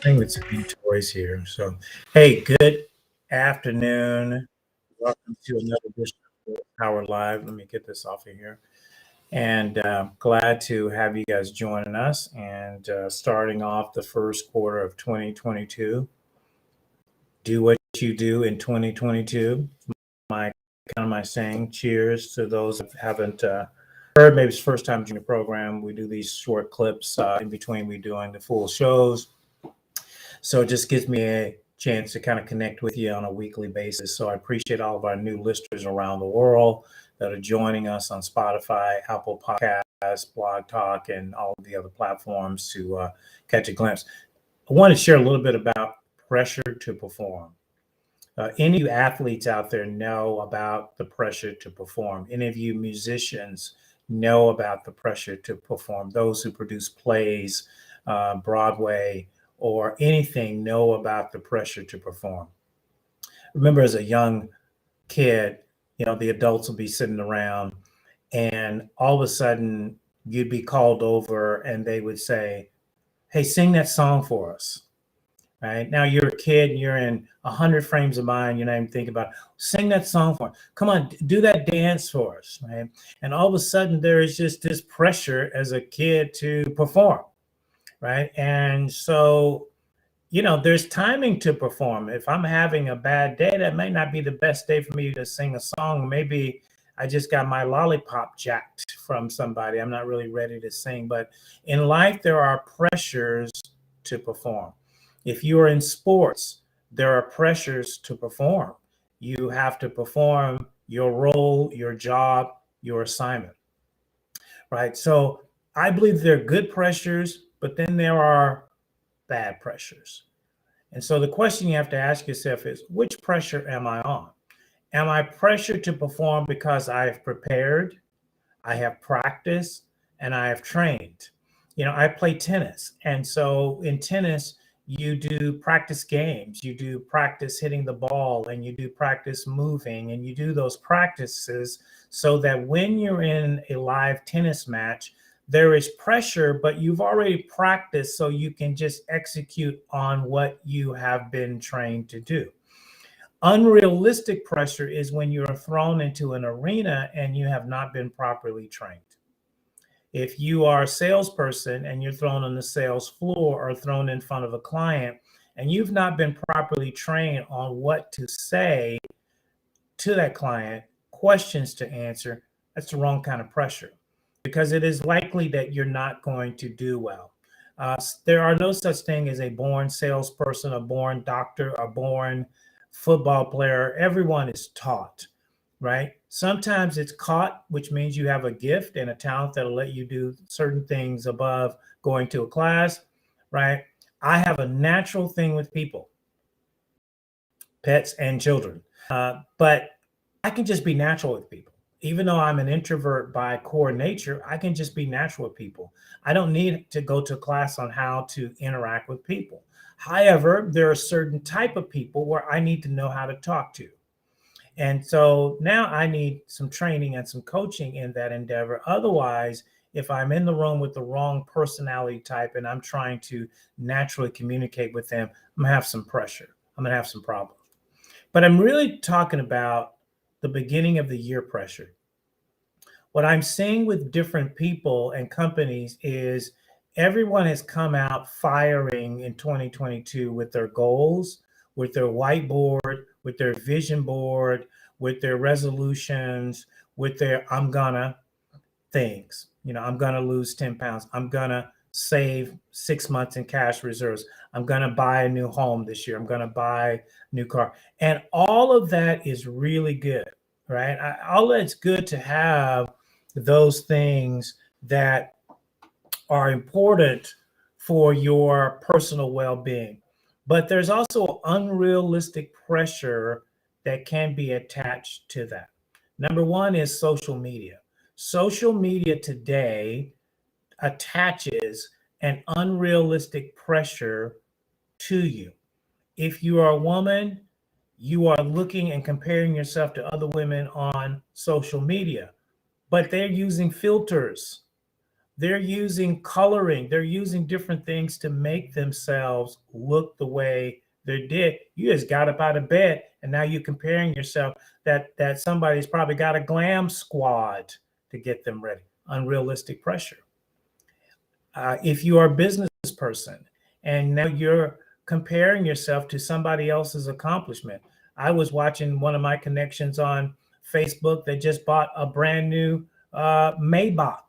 Playing with some new toys here. So, hey, good afternoon. Welcome to another edition of Power Live. Let me get this off of here. And glad to have you guys joining us and starting off the first quarter of 2022. Do what you do in 2022. My saying. Cheers to those that haven't heard. Maybe it's the first time joining the program. We do these short clips in between we doing the full shows. So it just gives me a chance to kind of connect with you on a weekly basis. So I appreciate all of our new listeners around the world that are joining us on Spotify, Apple Podcasts, Blog Talk, and all of the other platforms to catch a glimpse. I want to share a little bit about pressure to perform. Any of you athletes out there know about the pressure to perform. Any of you musicians know about the pressure to perform. Those who produce plays, Broadway, or anything know about the pressure to perform. Remember, as a young kid, the adults will be sitting around and all of a sudden you'd be called over and they would say, hey, sing that song for us. Right now, you're a kid, you're in 100 frames of mind. You're not even thinking about sing that song for us. Come on, do that dance for us. Right. And all of a sudden, there is just this pressure as a kid to perform. Right. And so, there's timing to perform. If I'm having a bad day, that may not be the best day for me to sing a song. Maybe I just got my lollipop jacked from somebody. I'm not really ready to sing. But in life, there are pressures to perform. If you are in sports, there are pressures to perform. You have to perform your role, your job, your assignment, right? So I believe there are good pressures, but then there are bad pressures. And so the question you have to ask yourself is, which pressure am I on? Am I pressured to perform because I have prepared, I have practiced, and I have trained? I play tennis. And so in tennis, you do practice games, you do practice hitting the ball, and you do practice moving, and you do those practices so that when you're in a live tennis match, there is pressure, but you've already practiced so you can just execute on what you have been trained to do. Unrealistic pressure is when you're thrown into an arena and you have not been properly trained. If you are a salesperson and you're thrown on the sales floor or thrown in front of a client and you've not been properly trained on what to say to that client, questions to answer, that's the wrong kind of pressure, because it is likely that you're not going to do well. There are no such thing as a born salesperson, a born doctor, a born football player. Everyone is taught, right? Sometimes it's caught, which means you have a gift and a talent that'll let you do certain things above going to a class, right? I have a natural thing with people, pets and children, but I can just be natural with people. Even though I'm an introvert by core nature, I can just be natural with people. I don't need to go to a class on how to interact with people. However, there are certain type of people where I need to know how to talk to. And so now I need some training and some coaching in that endeavor. Otherwise, if I'm in the room with the wrong personality type and I'm trying to naturally communicate with them, I'm gonna have some pressure. I'm gonna have some problems. But I'm really talking about the beginning of the year pressure. What I'm seeing with different people and companies is everyone has come out firing in 2022 with their goals, with their whiteboard, with their vision board, with their resolutions, with their I'm gonna things. I'm gonna lose 10 pounds. I'm gonna save 6 months in cash reserves. I'm gonna buy a new home this year. I'm gonna buy a new car. And all of that is really good, right? All that's good to have those things that are important for your personal well-being. But there's also unrealistic pressure that can be attached to that. Number one is social media. Social media today attaches an unrealistic pressure to you. If you are a woman, you are looking and comparing yourself to other women on social media, but they're using filters They're using coloring, they're using different things to make themselves look the way they did. You just got up out of bed and now you're comparing yourself that somebody's probably got a glam squad to get them ready. Unrealistic pressure. If you are a business person and now you're comparing yourself to somebody else's accomplishment. I was watching one of my connections on Facebook that just bought a brand new Maybach.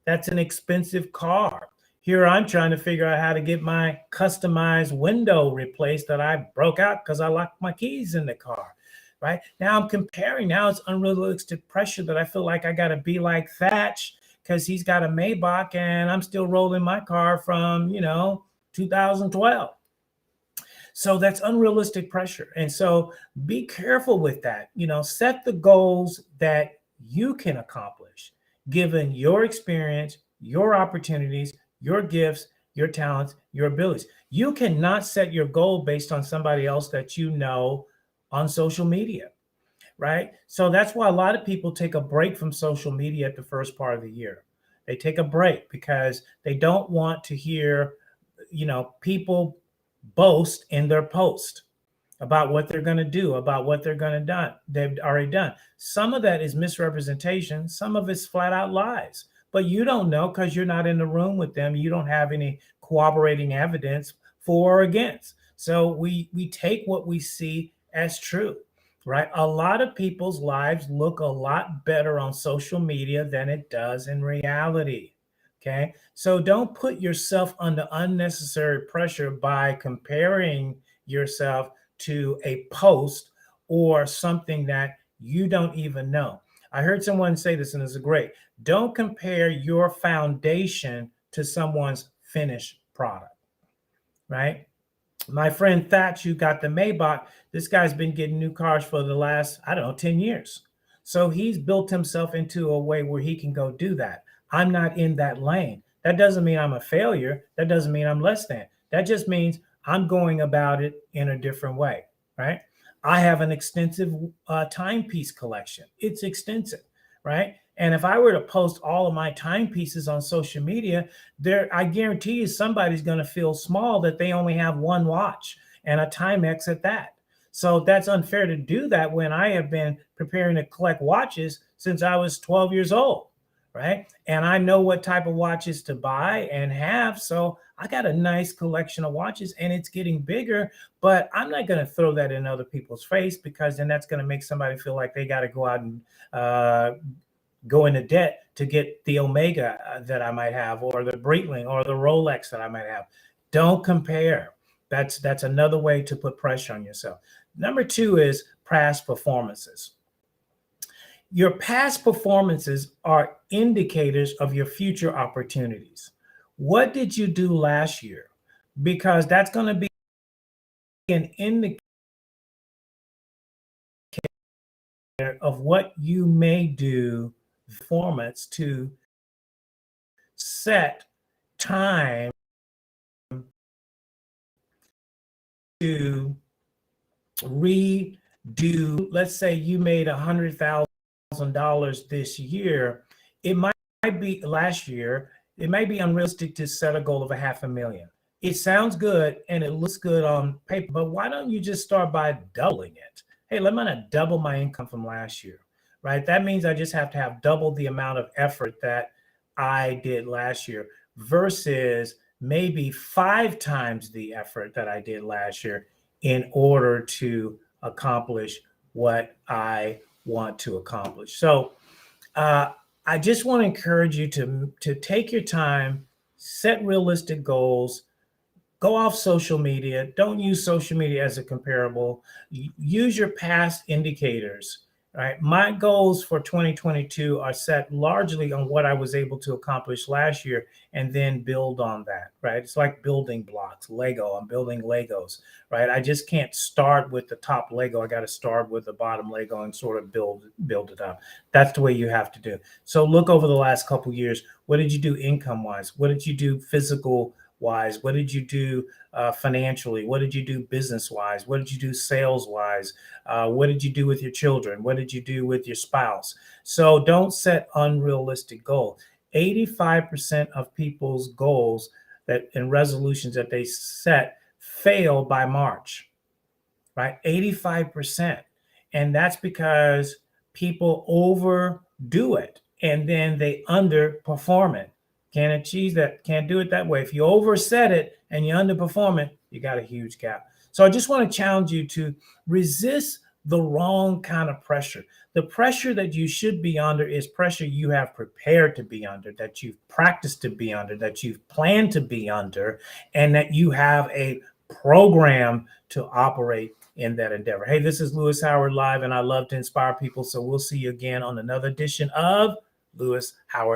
That's an expensive car. Here I'm trying to figure out how to get my customized window replaced that I broke out because I locked my keys in the car. Right now, I'm comparing. Now it's unrealistic pressure that I feel like I got to be like Thatch because he's got a Maybach and I'm still rolling my car from 2012. So that's unrealistic pressure. And so be careful with that. Set the goals that you can accomplish given your experience, your opportunities, your gifts, your talents, your abilities. You cannot set your goal based on somebody else that you know on social media, right? So that's why a lot of people take a break from social media at the first part of the year. They take a break because they don't want to hear, people boast in their post about what they're going to do, about what they're going to do. They've already done. Some of that is misrepresentation. Some of it's flat out lies. But you don't know because you're not in the room with them. You don't have any corroborating evidence for or against. So we take what we see as true, right? A lot of people's lives look a lot better on social media than it does in reality. Okay. So don't put yourself under unnecessary pressure by comparing yourself to a post or something that you don't even know. I heard someone say this, and it's great. Don't compare your foundation to someone's finished product, right? My friend Thatch, who got the Maybach, this guy's been getting new cars for the last, I don't know, 10 years. So he's built himself into a way where he can go do that. I'm not in that lane. That doesn't mean I'm a failure. That doesn't mean I'm less than. That just means I'm going about it in a different way, right? I have an extensive timepiece collection. It's extensive, right? And if I were to post all of my timepieces on social media, I guarantee you somebody's going to feel small that they only have one watch and a Timex at that. So that's unfair to do that when I have been preparing to collect watches since I was 12 years old, right? And I know what type of watches to buy and have. So I got a nice collection of watches and it's getting bigger, but I'm not going to throw that in other people's face because then that's going to make somebody feel like they got to go out and go into debt to get the Omega that I might have, or the Breitling, or the Rolex that I might have. Don't compare. That's another way to put pressure on yourself. Number two is past performances. Your past performances are indicators of your future opportunities. What did you do last year? Because that's going to be an indicator of what you may do performance to set time to redo. Let's say you made $100,000 this year. It might be last year. It might be unrealistic to set a goal of $500,000. It sounds good and it looks good on paper, but why don't you just start by doubling it? Hey, let me not double my income from last year, right? That means I just have to have double the amount of effort that I did last year versus maybe 5 times the effort that I did last year in order to accomplish what I want to accomplish. So I just want to encourage you to take your time, set realistic goals, go off social media. Don't use social media as a comparable. Use your past indicators. Right. My goals for 2022 are set largely on what I was able to accomplish last year and then build on that. Right. It's like building blocks, Lego. I'm building Legos. Right. I just can't start with the top Lego. I got to start with the bottom Lego and sort of build it up. That's the way you have to do. So look over the last couple of years. What did you do income wise? What did you do physical wise? What did you do financially? What did you do business wise? What did you do sales wise? What did you do with your children? What did you do with your spouse? So don't set unrealistic goals. 85% of people's goals that and resolutions that they set fail by March, right? 85%. And that's because people overdo it and then they underperform it. Can't achieve that, can't do it that way. If you overset it and you underperform it, you got a huge gap. So I just want to challenge you to resist the wrong kind of pressure. The pressure that you should be under is pressure you have prepared to be under, that you've practiced to be under, that you've planned to be under, and that you have a program to operate in that endeavor. Hey, this is Lewis Howard Live, and I love to inspire people. So we'll see you again on another edition of Lewis Howard